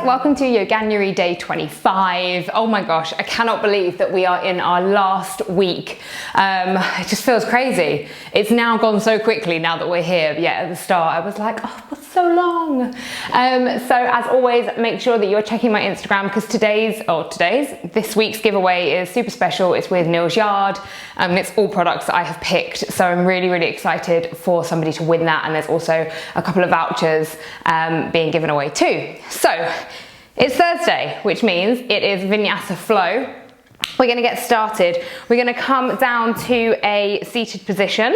welcome to Yoganuary day 25. Oh my gosh, I cannot believe that we are in our last week. It just feels crazy. It's now gone so quickly now that we're here. Yeah, at the start I was like, oh, what's so long? So as always, make sure that you're checking my Instagram because this week's giveaway is super special. It's with Neil's Yard. It's all products that I have picked. So I'm really, really excited for somebody to win that. And there's also a couple of vouchers being given away too. So it's Thursday, which means it is Vinyasa flow. We're going to get started. We're going to come down to a seated position.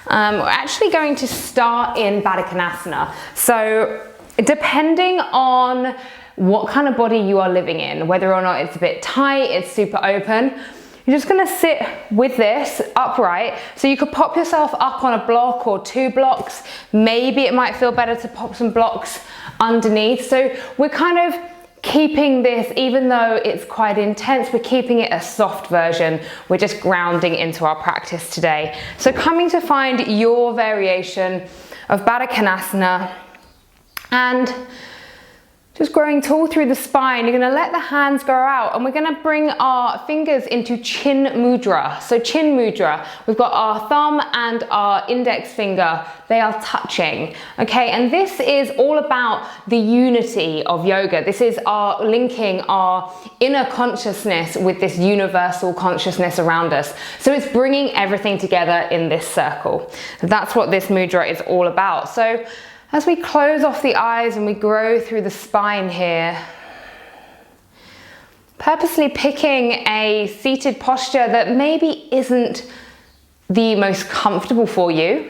We're actually going to start in Baddha Konasana. So depending on what kind of body you are living in, whether or not it's a bit tight, it's super open, you're just going to sit with this upright. So you could pop yourself up on a block or 2 blocks. Maybe it might feel better to pop some blocks underneath. So we're kind of keeping this, even though it's quite intense, we're keeping it a soft version. We're just grounding into our practice today. So coming to find your variation of Baddha Konasana and just growing tall through the spine. You're going to let the hands go out and we're going to bring our fingers into Chin Mudra. So Chin Mudra, we've got our thumb and our index finger, they are touching. Okay, and this is all about the unity of yoga. This is our linking our inner consciousness with this universal consciousness around us. So it's bringing everything together in this circle. That's what this mudra is all about. So as we close off the eyes and we grow through the spine here, purposely picking a seated posture that maybe isn't the most comfortable for you.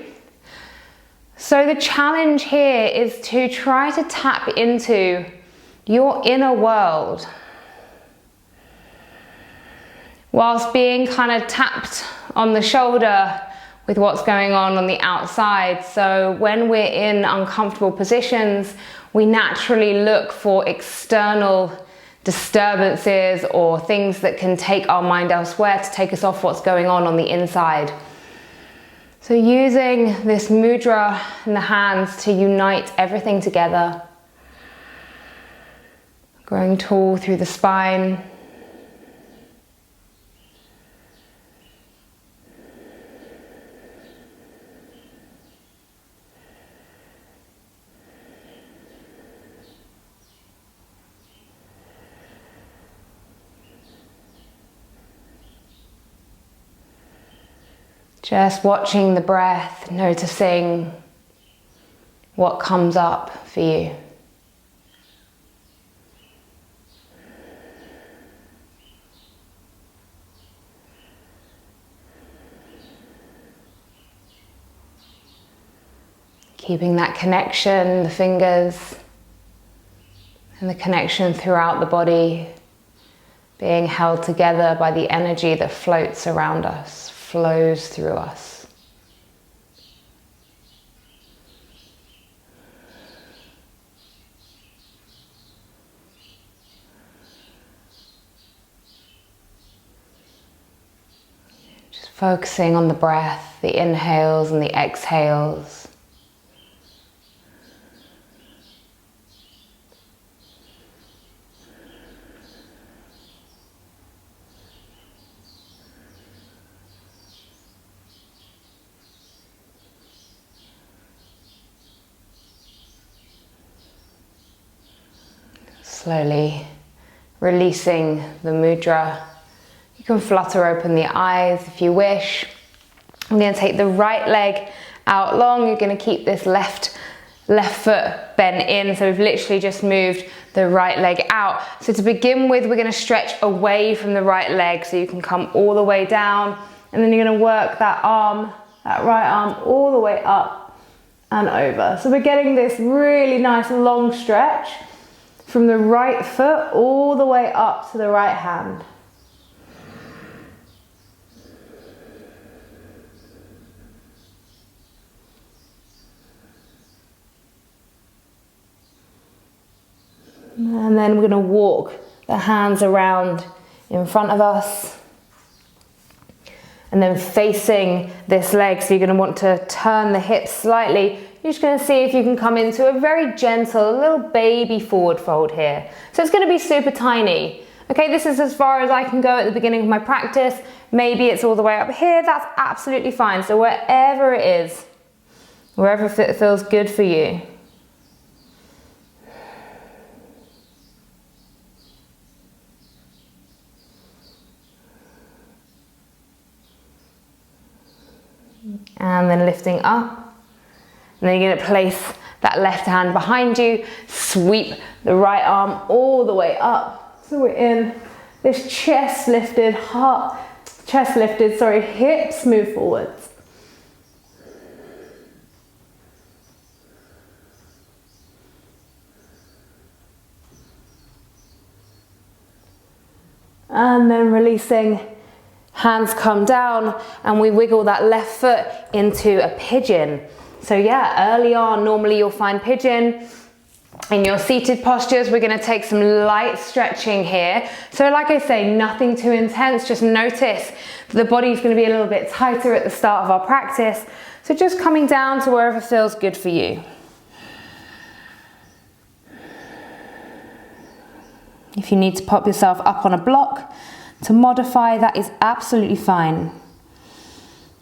So the challenge here is to try to tap into your inner world whilst being kind of tapped on the shoulder with what's going on the outside. So when we're in uncomfortable positions, we naturally look for external disturbances or things that can take our mind elsewhere to take us off what's going on the inside. So using this mudra in the hands to unite everything together, growing tall through the spine. Just watching the breath, noticing what comes up for you. Keeping that connection, the fingers, and the connection throughout the body, being held together by the energy that floats around us, flows through us. Just focusing on the breath, the inhales and the exhales. Slowly releasing the mudra. You can flutter open the eyes if you wish. I'm going to take the right leg out long. You're going to keep this left foot bent in. So we've literally just moved the right leg out. So to begin with, we're going to stretch away from the right leg so you can come all the way down. And then you're going to work that arm, that right arm, all the way up and over. So we're getting this really nice long stretch from the right foot all the way up to the right hand. And then we're going to walk the hands around in front of us. And then facing this leg, so you're going to want to turn the hips slightly you're just going to see if you can come into a very gentle, little baby forward fold here. So it's going to be super tiny. Okay, this is as far as I can go at the beginning of my practice. Maybe it's all the way up here, that's absolutely fine. So wherever it is, wherever it feels good for you. And then lifting up. And then you're going to place that left hand behind you, sweep the right arm all the way up. So we're in this chest lifted, hips move forwards. And then releasing, hands come down, and we wiggle that left foot into a pigeon. So yeah, early on, normally you'll find pigeon. In your seated postures, we're going to take some light stretching here. So like I say, nothing too intense. Just notice that the body's going to be a little bit tighter at the start of our practice. So just coming down to wherever feels good for you. If you need to pop yourself up on a block to modify, that is absolutely fine.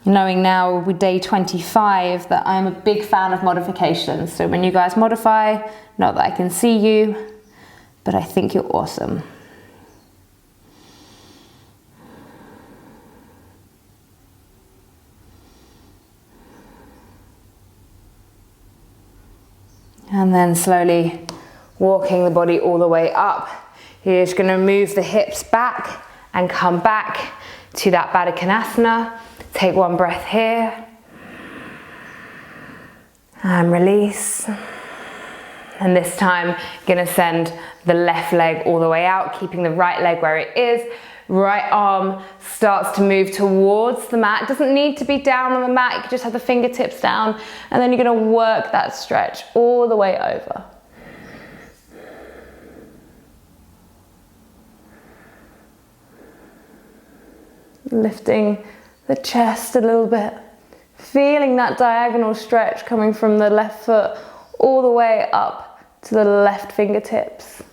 Knowing now with day 25 that I'm a big fan of modifications. So when you guys modify, not that I can see you, but I think you're awesome. And then slowly walking the body all the way up. You're just going to move the hips back and come back to that Baddha Konasana. Take one breath here. And release. And this time, you're going to send the left leg all the way out, keeping the right leg where it is. Right arm starts to move towards the mat. It doesn't need to be down on the mat. You can just have the fingertips down. And then you're going to work that stretch all the way over. Lifting the chest a little bit. Feeling that diagonal stretch coming from the left foot all the way up to the left fingertips.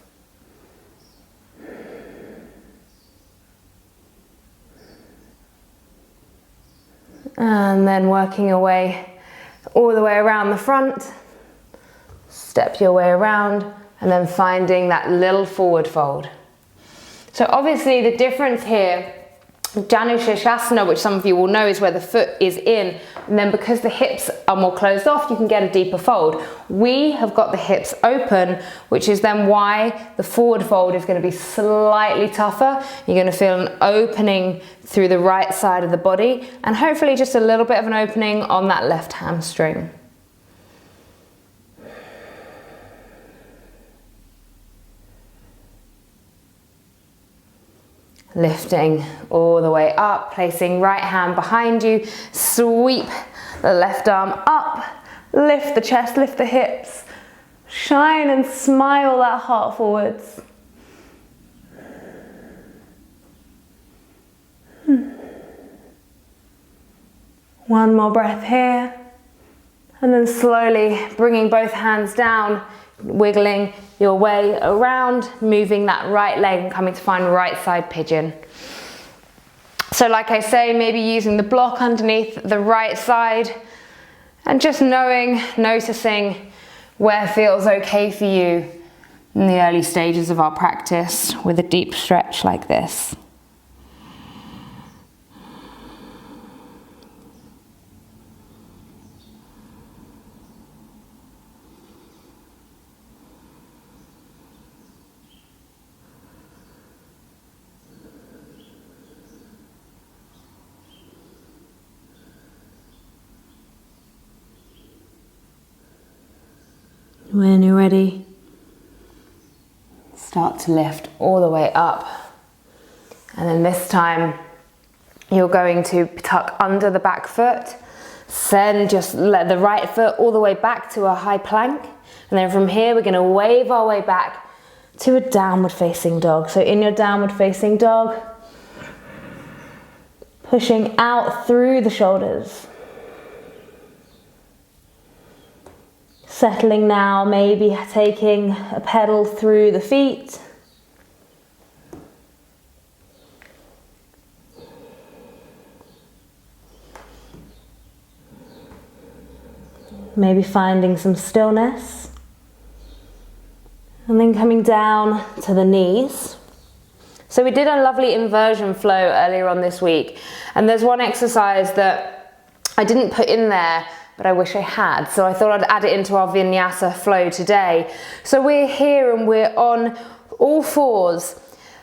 And then working your way all the way around the front. Step your way around and then finding that little forward fold. So obviously the difference here, Janushirshasana, which some of you will know is where the foot is in, and then because the hips are more closed off, you can get a deeper fold. We have got the hips open, which is then why the forward fold is going to be slightly tougher. You're going to feel an opening through the right side of the body, and hopefully just a little bit of an opening on that left hamstring. Lifting all the way up, placing right hand behind you, sweep the left arm up, lift the chest, lift the hips, shine and smile that heart forwards. One more breath here, and then slowly bringing both hands down, wiggling your way around, moving that right leg and coming to find right side pigeon. So like I say, maybe using the block underneath the right side and just noticing where feels okay for you in the early stages of our practice with a deep stretch like this. When you're ready, start to lift all the way up. And then this time, you're going to tuck under the back foot. Then just let the right foot all the way back to a high plank. And then from here, we're going to wave our way back to a downward facing dog. So in your downward facing dog, pushing out through the shoulders. Settling now, maybe taking a pedal through the feet. Maybe finding some stillness. And then coming down to the knees. So we did a lovely inversion flow earlier on this week, and there's one exercise that I didn't put in there, but I wish I had, so I thought I'd add it into our Vinyasa flow today. So we're here and we're on all fours.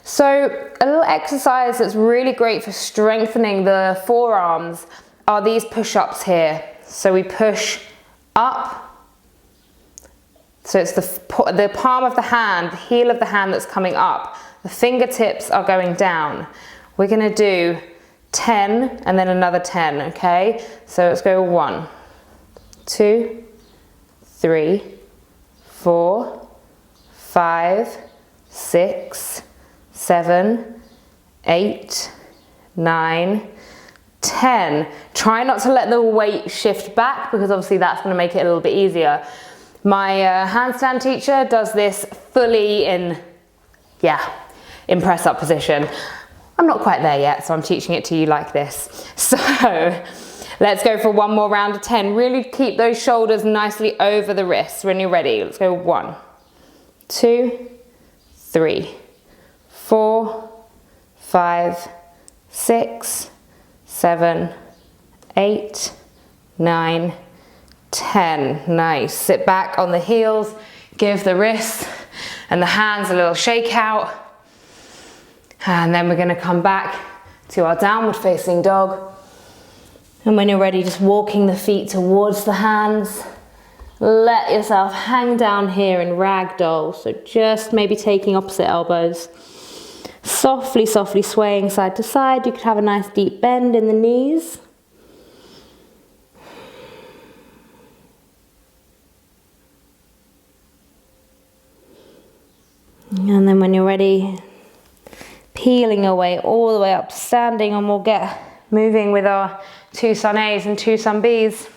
So a little exercise that's really great for strengthening the forearms are these push-ups here. So we push up. So it's the palm of the hand, the heel of the hand that's coming up. The fingertips are going down. We're going to do 10 and then another 10, okay? So let's go 1, 2, 3, 4, 5, 6, 7, 8, 9, 10. Try not to let the weight shift back, because obviously that's going to make it a little bit easier. My handstand teacher does this fully in press up position. I'm not quite there yet, so I'm teaching it to you like this. So let's go for one more round of 10. Really keep those shoulders nicely over the wrists when you're ready. Let's go 1, 2, 3, 4, 5, 6, 7, 8, 9, 10. Nice. Sit back on the heels, give the wrists and the hands a little shake out. And then we're going to come back to our downward facing dog. And when you're ready, just walking the feet towards the hands. Let yourself hang down here in ragdoll. So just maybe taking opposite elbows. Softly, softly swaying side to side. You could have a nice deep bend in the knees. And then when you're ready, peeling your way all the way up to standing, and we'll get moving with our 2 sun A's and 2 sun B's.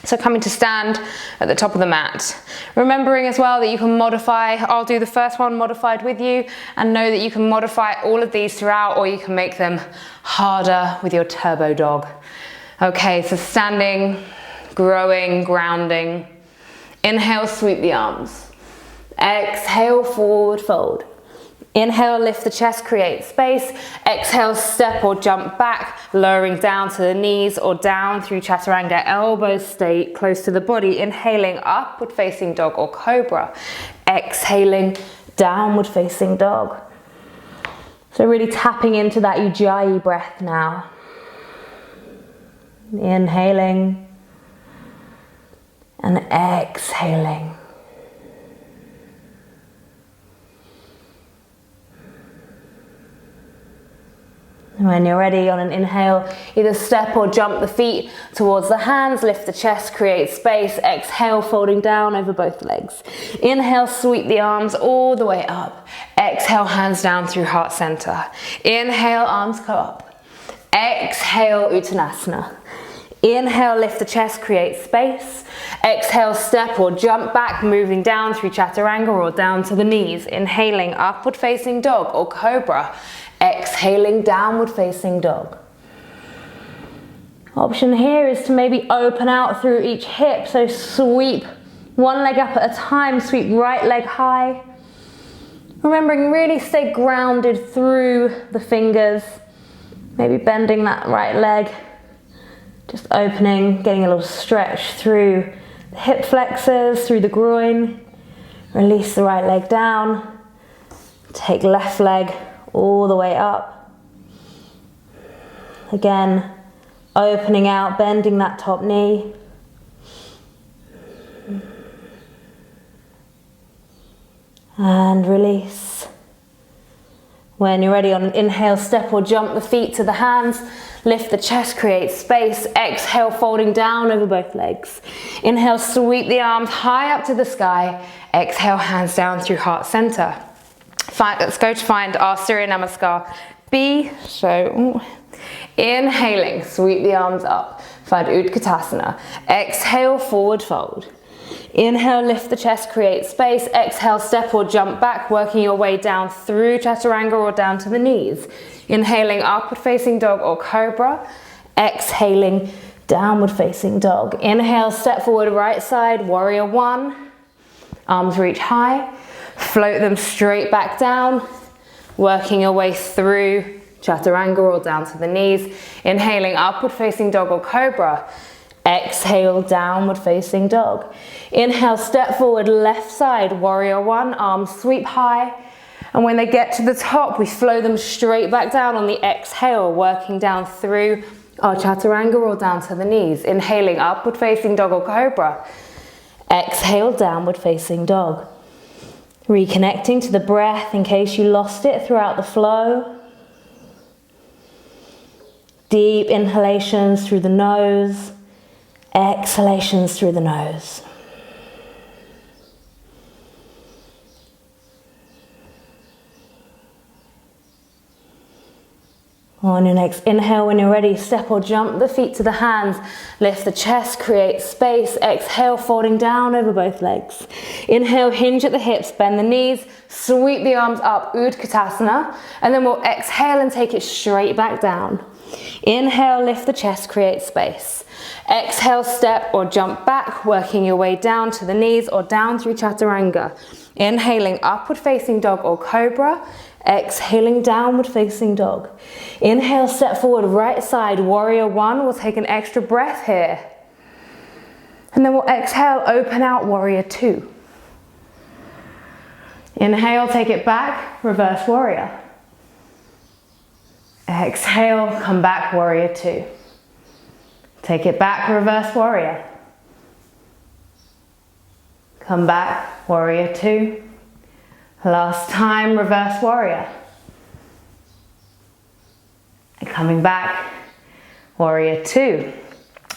So coming to stand at the top of the mat. Remembering as well that you can modify, I'll do the first one modified with you, and know that you can modify all of these throughout, or you can make them harder with your turbo dog. Okay, so standing, growing, grounding. Inhale, sweep the arms. Exhale, forward fold. Inhale, lift the chest, create space. Exhale, step or jump back, lowering down to the knees or down through chaturanga. Elbows stay close to the body. Inhaling, upward facing dog or cobra. Exhaling, downward facing dog. So really tapping into that ujjayi breath now. Inhaling and exhaling. When you're ready, on an inhale, either step or jump the feet towards the hands, lift the chest, create space. Exhale, folding down over both legs. Inhale, sweep the arms all the way up. Exhale, hands down through heart center. Inhale, arms go up. Exhale, Uttanasana. Inhale, lift the chest, create space. Exhale, step or jump back, moving down through chaturanga or down to the knees. Inhaling, upward facing dog or cobra. Exhaling, downward facing dog. Option here is to maybe open out through each hip. So sweep one leg up at a time, sweep right leg high. Remembering, really stay grounded through the fingers. Maybe bending that right leg. Just opening, getting a little stretch through the hip flexors, through the groin. Release the right leg down. Take left leg all the way up. Again, opening out, bending that top knee. And release. When you're ready, on an inhale, step or jump the feet to the hands. Lift the chest, create space. Exhale, folding down over both legs. Inhale, sweep the arms high up to the sky. Exhale, hands down through heart center. Let's go to find our Surya Namaskar B. So inhaling, sweep the arms up. Find Utkatasana. Exhale, forward fold. Inhale, lift the chest, create space. Exhale, step or jump back, working your way down through chaturanga or down to the knees. Inhaling, upward facing dog or cobra. Exhaling, downward facing dog. Inhale, step forward, right side, warrior one. Arms reach high. Float them straight back down, working your way through chaturanga or down to the knees. Inhaling, upward facing dog or cobra. Exhale, downward facing dog. Inhale, step forward, left side, warrior one, arms sweep high. And when they get to the top, we flow them straight back down on the exhale, working down through our chaturanga or down to the knees. Inhaling, upward facing dog or cobra. Exhale, downward facing dog. Reconnecting to the breath in case you lost it throughout the flow. Deep inhalations through the nose. Exhalations through the nose. On your next inhale, when you're ready, step or jump the feet to the hands. Lift the chest, create space. Exhale, folding down over both legs. Inhale, hinge at the hips, bend the knees, sweep the arms up, Utkatasana. And then we'll exhale and take it straight back down. Inhale, lift the chest, create space. Exhale, step or jump back, working your way down to the knees or down through chaturanga. Inhaling, upward facing dog or cobra. Exhaling, downward facing dog. Inhale, step forward, right side, warrior one. We'll take an extra breath here. And then we'll exhale, open out, warrior two. Inhale, take it back, reverse warrior. Exhale, come back, warrior two. Take it back, reverse warrior. Come back, warrior two. Last time, reverse warrior. And coming back, warrior two.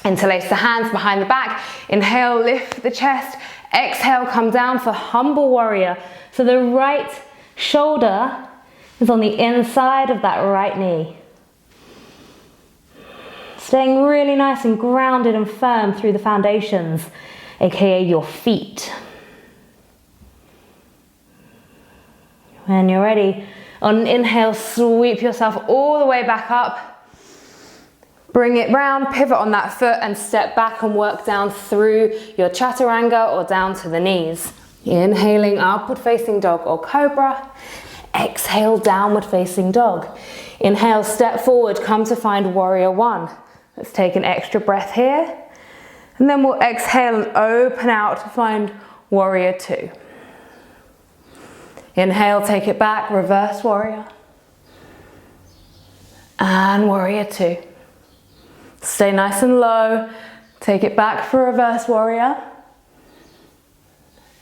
Interlace the hands behind the back. Inhale, lift the chest. Exhale, come down for humble warrior. So the right shoulder is on the inside of that right knee. Staying really nice and grounded and firm through the foundations, aka your feet. When you're ready, on an inhale, sweep yourself all the way back up. Bring it round, pivot on that foot and step back and work down through your chaturanga or down to the knees. Inhaling, upward facing dog or cobra. Exhale, downward facing dog. Inhale, step forward, come to find warrior one. Let's take an extra breath here. And then we'll exhale and open out to find warrior two. Inhale, take it back, reverse warrior. And warrior two. Stay nice and low. Take it back for reverse warrior.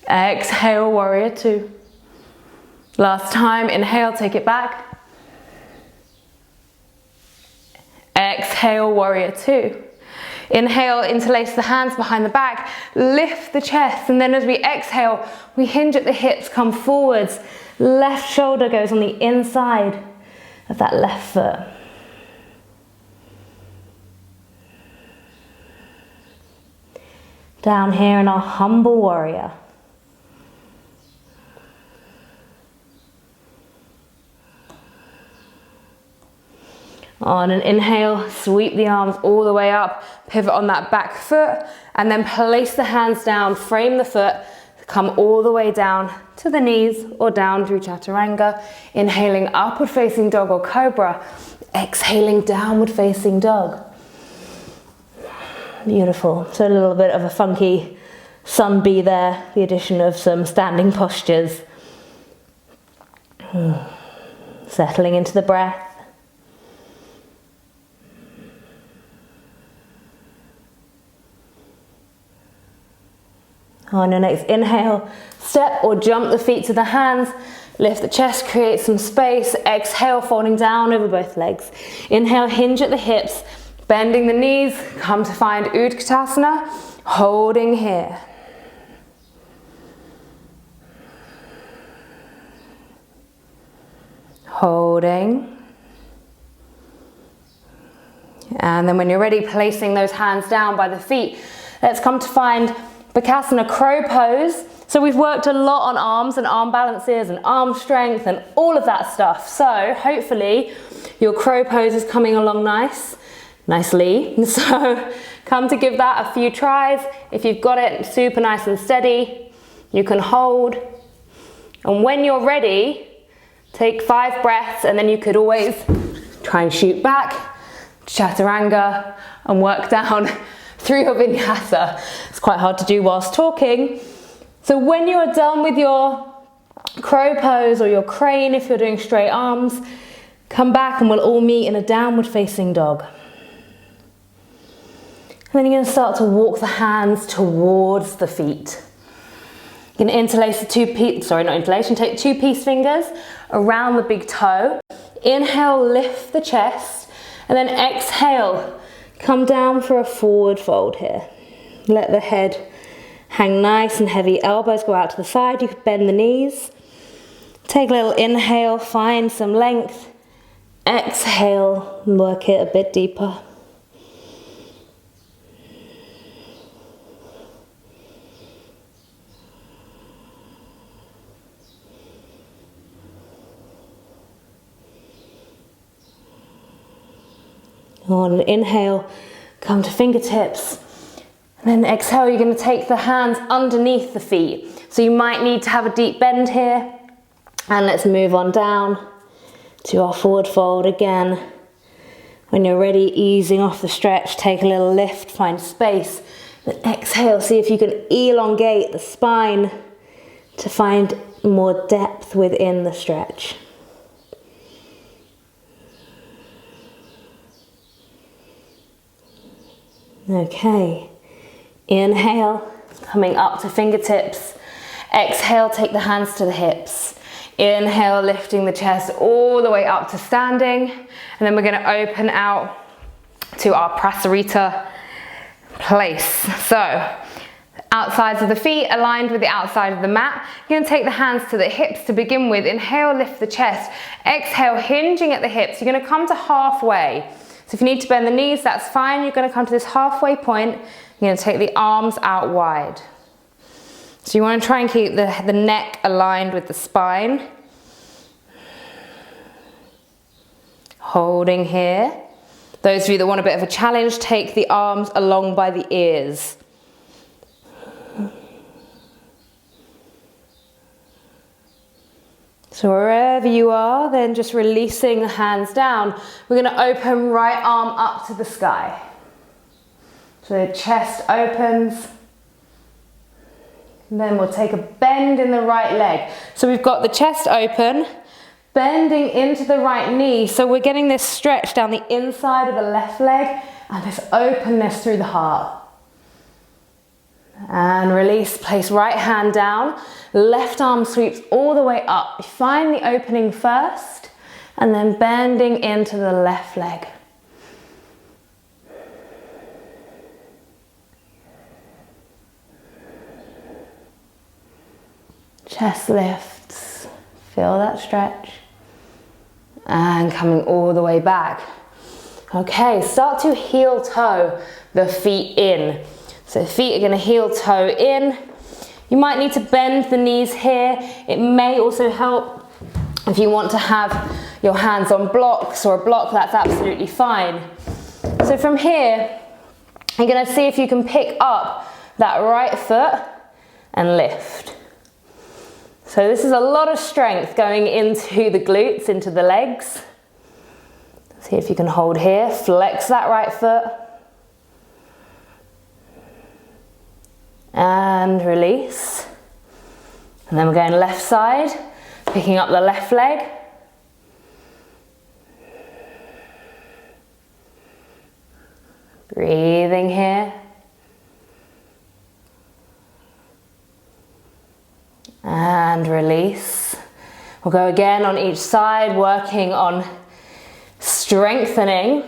Exhale, warrior two. Last time, inhale, take it back. Exhale, warrior two. Inhale, interlace the hands behind the back, lift the chest, and then as we exhale, we hinge at the hips, come forwards. Left shoulder goes on the inside of that left foot. Down here in our humble warrior. On an inhale, sweep the arms all the way up, pivot on that back foot, and then place the hands down, frame the foot, come all the way down to the knees or down through chaturanga. Inhaling, upward facing dog or cobra. Exhaling, downward facing dog. Beautiful. So a little bit of a funky sun bee there, the addition of some standing postures. Settling into the breath. On your next inhale, step or jump the feet to the hands, lift the chest, create some space. Exhale, folding down over both legs. Inhale, hinge at the hips, bending the knees, come to find Utkatasana, holding here. Holding. And then when you're ready, placing those hands down by the feet, let's come to find Bakasana, crow pose. So we've worked a lot on arms and arm balances and arm strength and all of that stuff. So hopefully your crow pose is coming along nicely. So come to give that a few tries. If you've got it super nice and steady, you can hold. And when you're ready, take 5 breaths, and then you could always try and shoot back, chaturanga, and work down through your vinyasa. It's quite hard to do whilst talking. So when you're done with your crow pose or your crane, if you're doing straight arms, come back and we'll all meet in a downward facing dog. And then you're going to start to walk the hands towards the feet. You're going to interlace the take 2 peace fingers around the big toe. Inhale, lift the chest, and then exhale, come down for a forward fold here. Let the head hang nice and heavy, elbows go out to the side, you could bend the knees. Take a little inhale, find some length. Exhale, work it a bit deeper. On an inhale, come to fingertips. And then exhale, you're going to take the hands underneath the feet. So you might need to have a deep bend here. And let's move on down to our forward fold again. When you're ready, easing off the stretch, take a little lift, find space. Then exhale, see if you can elongate the spine to find more depth within the stretch. Okay, inhale, coming up to fingertips. Exhale, take the hands to the hips. Inhale, lifting the chest all the way up to standing. And then we're going to open out to our Prasarita place. So, outsides of the feet aligned with the outside of the mat. You're going to take the hands to the hips to begin with. Inhale, lift the chest. Exhale, hinging at the hips. You're going to come to halfway. So if you need to bend the knees, that's fine. You're going to come to this halfway point. You're going to take the arms out wide. So you want to try and keep the neck aligned with the spine. Holding here. Those of you that want a bit of a challenge, take the arms along by the ears. So wherever you are, then just releasing the hands down. We're going to open right arm up to the sky. So the chest opens. And then we'll take a bend in the right leg. So we've got the chest open, bending into the right knee. So we're getting this stretch down the inside of the left leg and this openness through the heart. And release, place right hand down, left arm sweeps all the way up. You find the opening first and then bending into the left leg. Chest lifts, feel that stretch. And coming all the way back. Okay, start to heel toe the feet in. So feet are going to heel toe in. You might need to bend the knees here. It may also help if you want to have your hands on blocks or a block, that's absolutely fine. So from here, you're going to see if you can pick up that right foot and lift. So this is a lot of strength going into the glutes, into the legs. See if you can hold here, flex that right foot. And release. And then we're going left side, picking up the left leg. Breathing here. And release. We'll go again on each side, working on strengthening.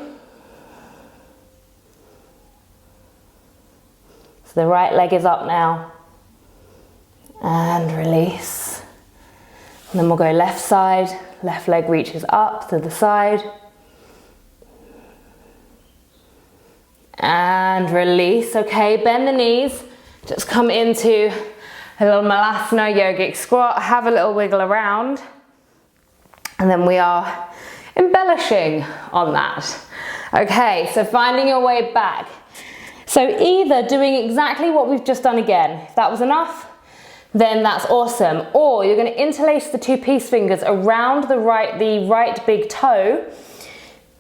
So the right leg is up now. And release. And then we'll go left side, left leg reaches up to the side. And release. Okay, bend the knees. Just come into a little malasana yogic squat, have a little wiggle around, and then we are embellishing on that. Okay, so finding your way back. So either doing exactly what we've just done again, if that was enough, then that's awesome. Or you're going to interlace the two peace fingers around the right big toe.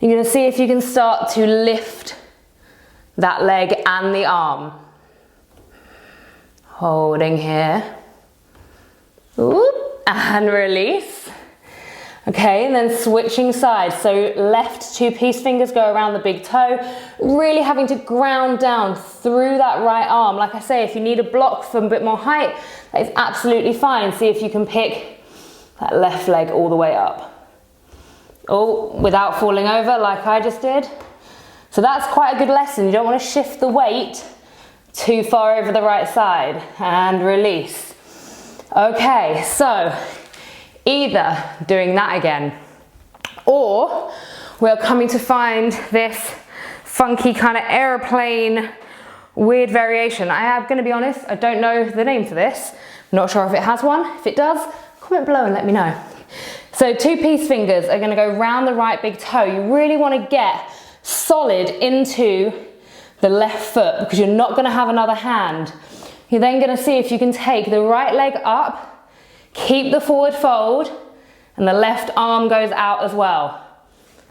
You're going to see if you can start to lift that leg and the arm. Holding here. Oop, and release. Okay, and then switching sides. So left two peace fingers go around the big toe, really having to ground down through that right arm. Like I say, if you need a block for a bit more height, that is absolutely fine. See if you can pick that left leg all the way up. Oh, without falling over like I just did. So that's quite a good lesson. You don't want to shift the weight too far over the right side. And release. Okay, so either doing that again, or we're coming to find this funky kind of aeroplane weird variation. I am going to be honest, I don't know the name for this. I'm not sure if it has one. If it does, comment below and let me know. So two peace fingers are going to go round the right big toe. You really want to get solid into the left foot because you're not going to have another hand. You're then going to see if you can take the right leg up, keep the forward fold, and the left arm goes out as well.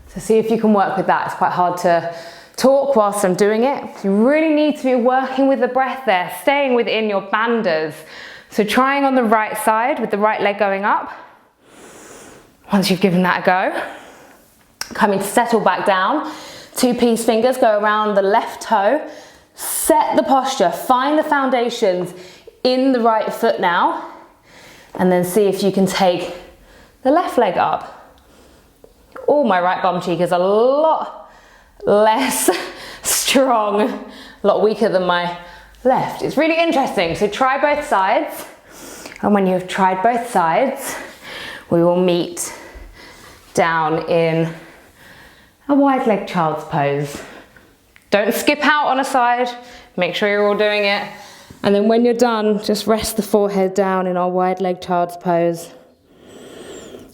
So see if you can work with that. It's quite hard to talk whilst I'm doing it. You really need to be working with the breath there, staying within your bandhas. So trying on the right side with the right leg going up. Once you've given that a go, coming to settle back down. Two peace fingers go around the left toe. Set the posture, find the foundations in the right foot now. And then see if you can take the left leg up. Oh, my right bum cheek is a lot less strong, a lot weaker than my left. It's really interesting. So try both sides. And when you've tried both sides, we will meet down in a wide leg child's pose. Don't skip out on a side. Make sure you're all doing it. And then when you're done, just rest the forehead down in our wide leg child's pose.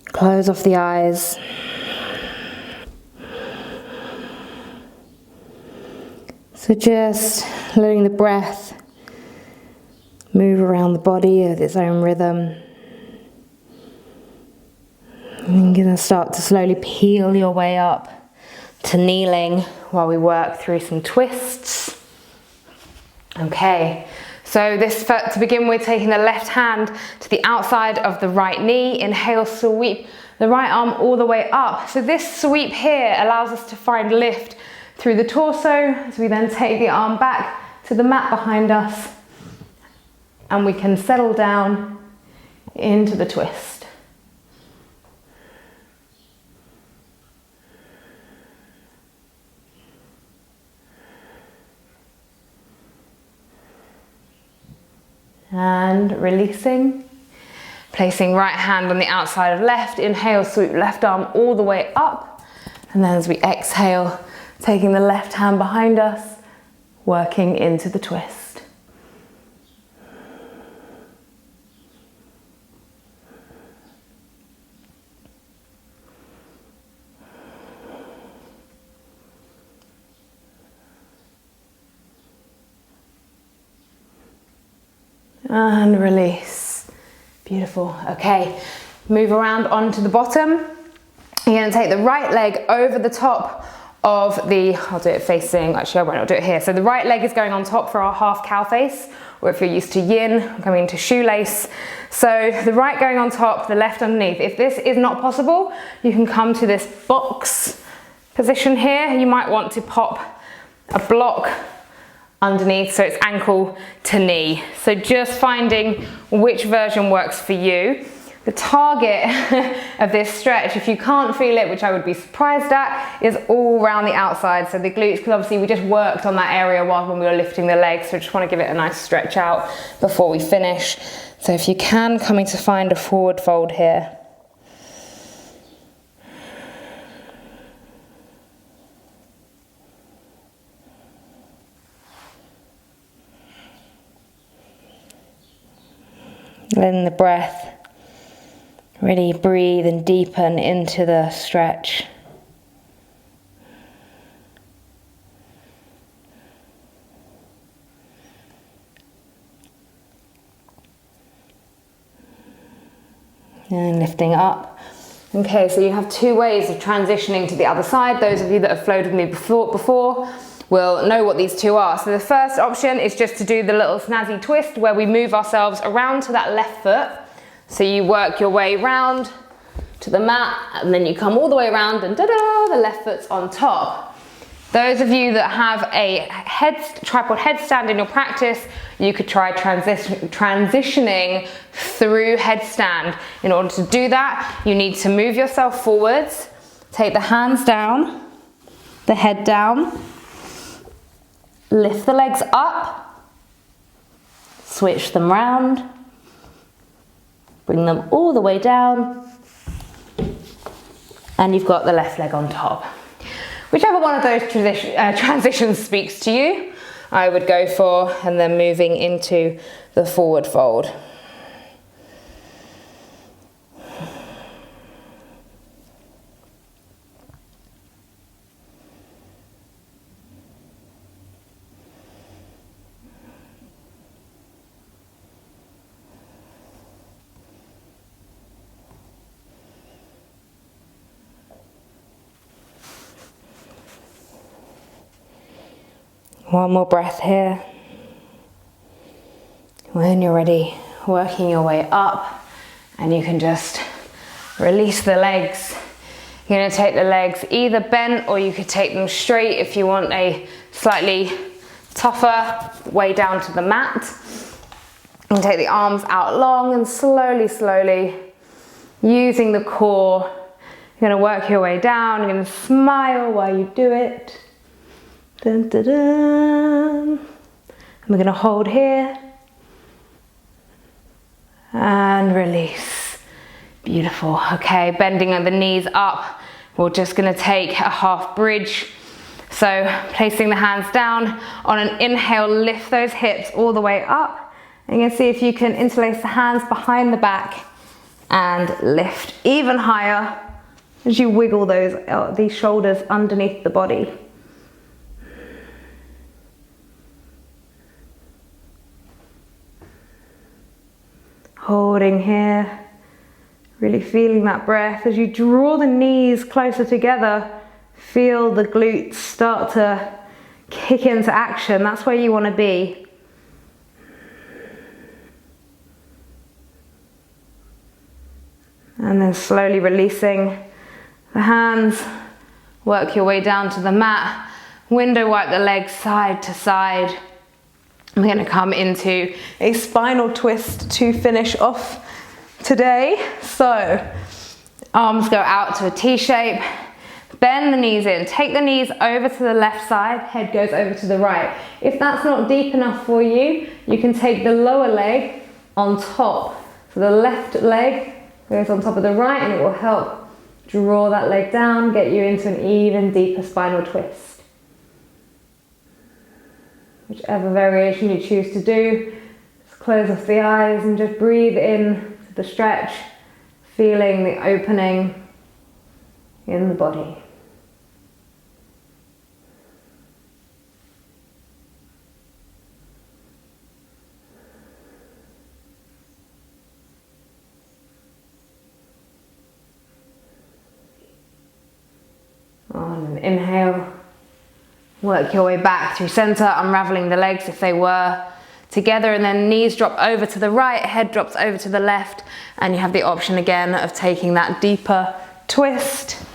Close off the eyes. So just letting the breath move around the body at its own rhythm. And you're going to start to slowly peel your way up to kneeling while we work through some twists. Okay, so this to begin with, taking the left hand to the outside of the right knee. Inhale, sweep the right arm all the way up. So this sweep here allows us to find lift through the torso as we then take the arm back to the mat behind us. And we can settle down into the twist. And releasing, placing right hand on the outside of left. Inhale, sweep left arm all the way up. And then as we exhale, taking the left hand behind us, working into the twist. And release. Beautiful. Okay, move around onto the bottom. You're going to take the right leg over the top of the, I'll do it facing, actually I won't do it here. So the right leg is going on top for our half cow face, or if you're used to yin, coming into shoelace. So the right going on top, the left underneath. If this is not possible, you can come to this box position here. You might want to pop a block underneath, so it's ankle to knee. So just finding which version works for you. The target of this stretch, if you can't feel it, which I would be surprised at, is all around the outside. So the glutes, because obviously we just worked on that area when we were lifting the legs, so just want to give it a nice stretch out before we finish. So if you can, coming to find a forward fold here. Letting the breath really breathe and deepen into the stretch. And lifting up. Okay, so you have two ways of transitioning to the other side. Those of you that have flowed with me before will know what these two are. So the first option is just to do the little snazzy twist where we move ourselves around to that left foot. So you work your way round to the mat and then you come all the way around and da-da, the left foot's on top. Those of you that have a tripod headstand in your practice, you could try transitioning through headstand. In order to do that, you need to move yourself forwards, take the hands down, the head down, lift the legs up, switch them round, bring them all the way down, and you've got the left leg on top. Whichever one of those transitions speaks to you, I would go for, and then moving into the forward fold. One more breath here. When you're ready, working your way up, and you can just release the legs. You're going to take the legs either bent or you could take them straight if you want a slightly tougher way down to the mat. And take the arms out long and slowly, using the core, you're going to work your way down. You're going to smile while you do it. Dun, dun, dun. And we're going to hold here and release. Beautiful. Okay, bending the knees up. We're just going to take a half bridge. So placing the hands down, on an inhale, lift those hips all the way up. And you can see if you can interlace the hands behind the back and lift even higher as you wiggle these shoulders underneath the body. Holding here, really feeling that breath. As you draw the knees closer together, feel the glutes start to kick into action. That's where you want to be. And then slowly releasing the hands, work your way down to the mat, window wipe the legs side to side. We're going to come into a spinal twist to finish off today. So arms go out to a T shape, bend the knees in, take the knees over to the left side, head goes over to the right. If that's not deep enough for you, you can take the lower leg on top. So the left leg goes on top of the right and it will help draw that leg down, get you into an even deeper spinal twist. Whichever variation you choose to do, just close off the eyes and just breathe in the stretch, feeling the opening in the body. On an inhale, work your way back through center, unraveling the legs if they were together, and then knees drop over to the right, head drops over to the left, and you have the option again of taking that deeper twist.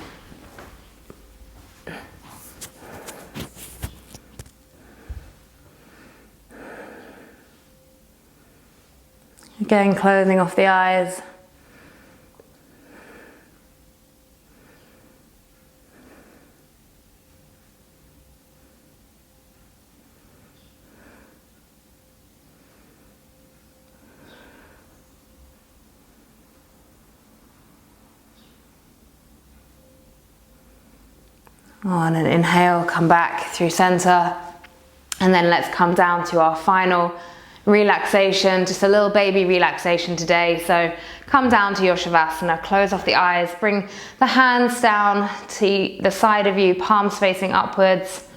Again, closing off the eyes. On an inhale, come back through center, and then let's come down to our final relaxation, just a little baby relaxation today. So come down to your Shavasana, close off the eyes, bring the hands down to the side of you, palms facing upwards.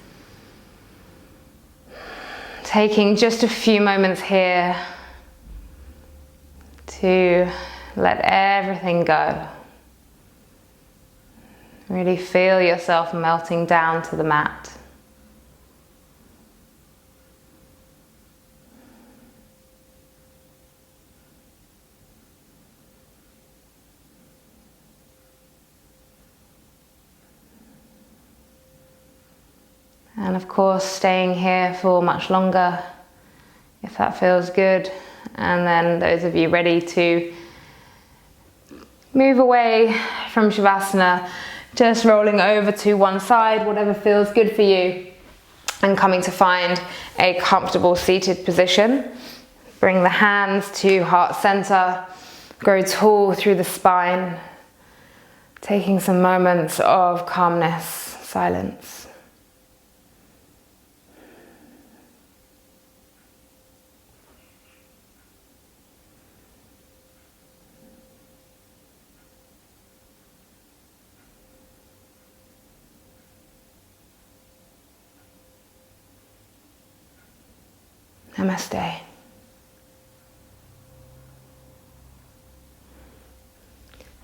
Taking just a few moments here to let everything go. Really feel yourself melting down to the mat. And of course, staying here for much longer, if that feels good. And then those of you ready to move away from Shavasana, just rolling over to one side, whatever feels good for you, and coming to find a comfortable seated position. Bring the hands to heart center, grow tall through the spine, taking some moments of calmness, silence. Namaste.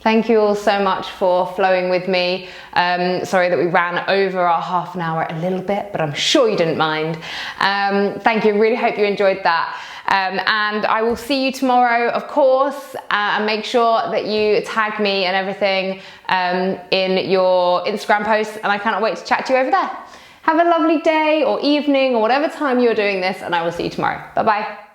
Thank you all so much for flowing with me. Sorry that we ran over our half an hour a little bit, but I'm sure you didn't mind. Thank you, really hope you enjoyed that. And I will see you tomorrow, of course, and make sure that you tag me and everything in your Instagram posts, and I cannot wait to chat to you over there. Have a lovely day or evening or whatever time you're doing this, and I will see you tomorrow. Bye-bye.